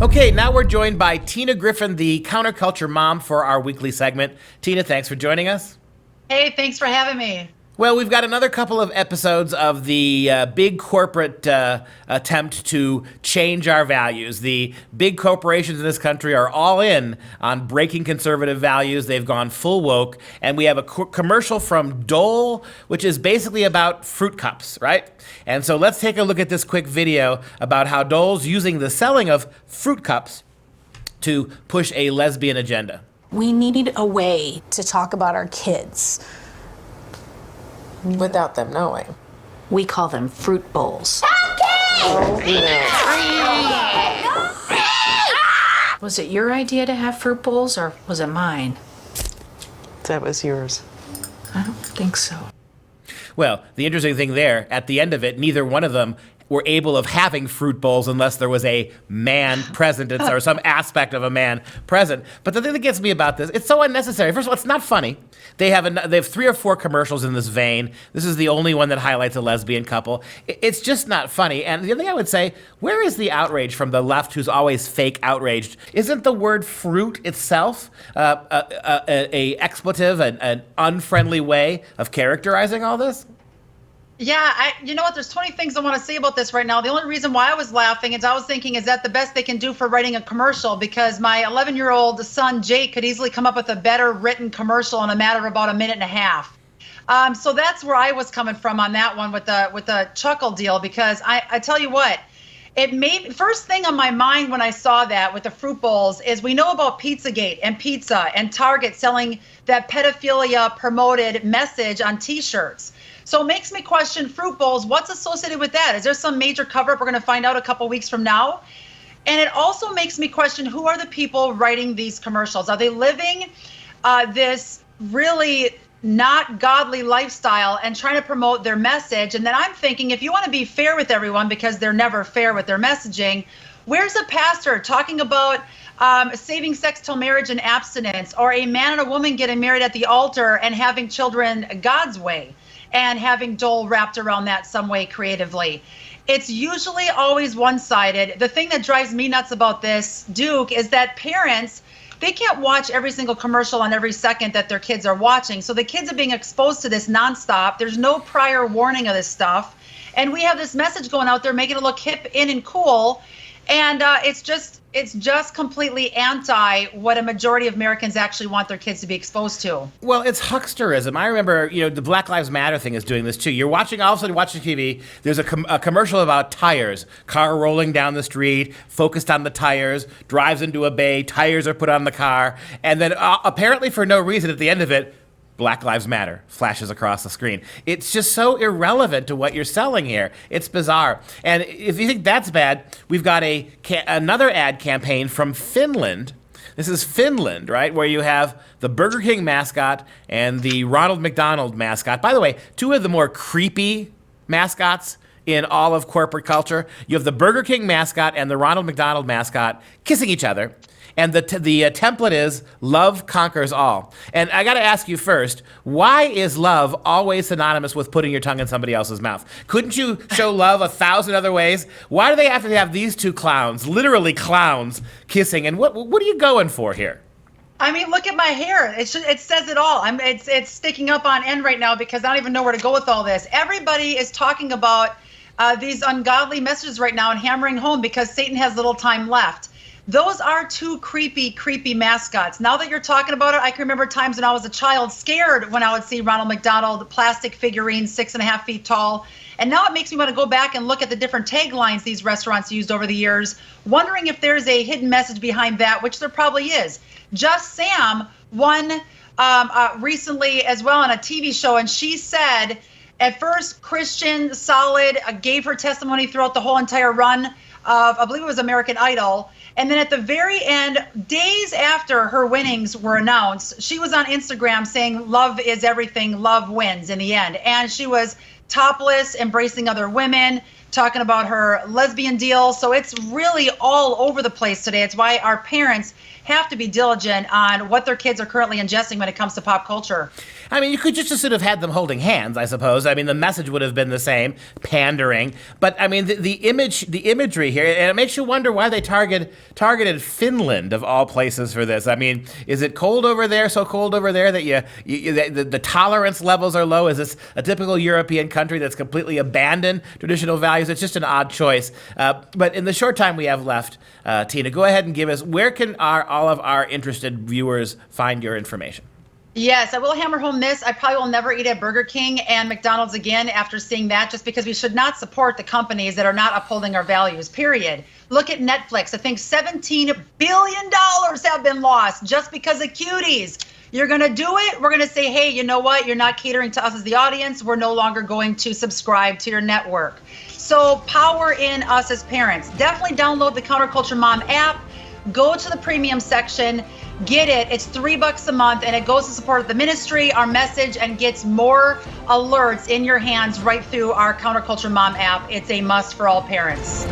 Okay, now we're joined by Tina Griffin, the counterculture mom, for our weekly segment. Tina, thanks for joining us. Hey, thanks for having me. Well, we've got another couple of episodes of the big corporate attempt to change our values. The big corporations in this country are all in on breaking conservative values. They've gone full woke. And we have a commercial from Dole, which is basically about fruit cups, right? And so let's take a look at this quick video about how Dole's using the selling of fruit cups to push a lesbian agenda. We need a way to talk about our kids without them knowing. We call them fruit bowls. Was it your idea to have fruit bowls, or was it mine? That was yours. I don't think so. Well, the interesting thing there, at the end of it, neither one of them were able of having fruit bowls unless there was a man present or some aspect of a man present. But the thing that gets me about this, it's so unnecessary. First of all, it's not funny. They have 3 or 4 commercials in this vein. This is the only one that highlights a lesbian couple. It's just not funny. And the other thing I would say, where is the outrage from the left who's always fake outraged? Isn't the word fruit itself a expletive, an unfriendly way of characterizing all this? Yeah, you know what? There's 20 things I want to say about this right now. The only reason why I was laughing is I was thinking, is that the best they can do for writing a commercial? Because my 11-year-old son, Jake, could easily come up with a better written commercial in a matter of about a minute and a half. So that's where I was coming from on that one with the chuckle deal, because I tell you what, it made first thing on my mind when I saw that with the fruit bowls is we know about Pizzagate and pizza and Target selling that pedophilia promoted message on T-shirts. So it makes me question fruit bowls. What's associated with that? Is there some major cover-up we're going to find out a couple weeks from now? And it also makes me question, who are the people writing these commercials? Are they living this really not godly lifestyle and trying to promote their message? And then I'm thinking, if you want to be fair with everyone, because they're never fair with their messaging, where's a pastor talking about saving sex till marriage and abstinence, or a man and a woman getting married at the altar and having children God's way, and having Dole wrapped around that some way creatively? It's usually always one-sided. The thing that drives me nuts about this, Duke, is that parents, they can't watch every single commercial on every second that their kids are watching. So the kids are being exposed to this nonstop. There's no prior warning of this stuff. And we have this message going out there making it look hip, in, and cool. And it's just completely anti what a majority of Americans actually want their kids to be exposed to. Well, it's hucksterism. I remember, the Black Lives Matter thing is doing this too. You're watching, all of a sudden watching TV, there's a commercial about tires, car rolling down the street, focused on the tires, drives into a bay, tires are put on the car, and then apparently for no reason at the end of it, Black Lives Matter flashes across the screen. It's just so irrelevant to what you're selling here. It's bizarre. And if you think that's bad, we've got another ad campaign from Finland. This is Finland, right, where you have the Burger King mascot and the Ronald McDonald mascot. By the way, 2 of the more creepy mascots in all of corporate culture. You have the Burger King mascot and the Ronald McDonald mascot kissing each other. And the template is love conquers all. And I got to ask you first, why is love always synonymous with putting your tongue in somebody else's mouth? Couldn't you show love 1,000 other ways? Why do they have to have these 2 clowns, literally clowns, kissing? And what are you going for here? I mean, look at my hair. It says it all. It's sticking up on end right now because I don't even know where to go with all this. Everybody is talking about these ungodly messages right now and hammering home because Satan has little time left. Those are 2 creepy mascots. Now that you're talking about it, I can remember times when I was a child scared when I would see Ronald McDonald, plastic figurine, 6.5 feet tall. And now it makes me want to go back and look at the different taglines these restaurants used over the years, wondering if there's a hidden message behind that, which there probably is. Just Sam won recently as well on a TV show, and she said, at first, Christian, solid, gave her testimony throughout the whole entire run of, I believe it was American Idol. And then at the very end, days after her winnings were announced, she was on Instagram saying, love is everything, love wins in the end. And she was topless, embracing other women, talking about her lesbian deal. So it's really all over the place today. It's why our parents have to be diligent on what their kids are currently ingesting when it comes to pop culture. I mean, you could just sort of had them holding hands, I suppose. I mean, the message would have been the same, pandering. But I mean, the imagery here, and it makes you wonder why they targeted Finland of all places for this. I mean, is it cold over there? So cold over there that the tolerance levels are low? Is this a typical European country that's completely abandoned traditional values? It's just an odd choice. But in the short time we have left, Tina, go ahead and give us, where can all of our interested viewers find your information? Yes, I will hammer home this. I probably will never eat at Burger King and McDonald's again after seeing that, just because we should not support the companies that are not upholding our values, period. Look at Netflix. I think $17 billion have been lost just because of cuties. You're going to do it. We're going to say, hey, you know what? You're not catering to us as the audience. We're no longer going to subscribe to your network. So power in us as parents. Definitely download the Counterculture Mom app. Go to the premium section. Get it. It's $3 a month, and it goes to support the ministry, our message, and gets more alerts in your hands right through our Counterculture Mom app. It's a must for all parents.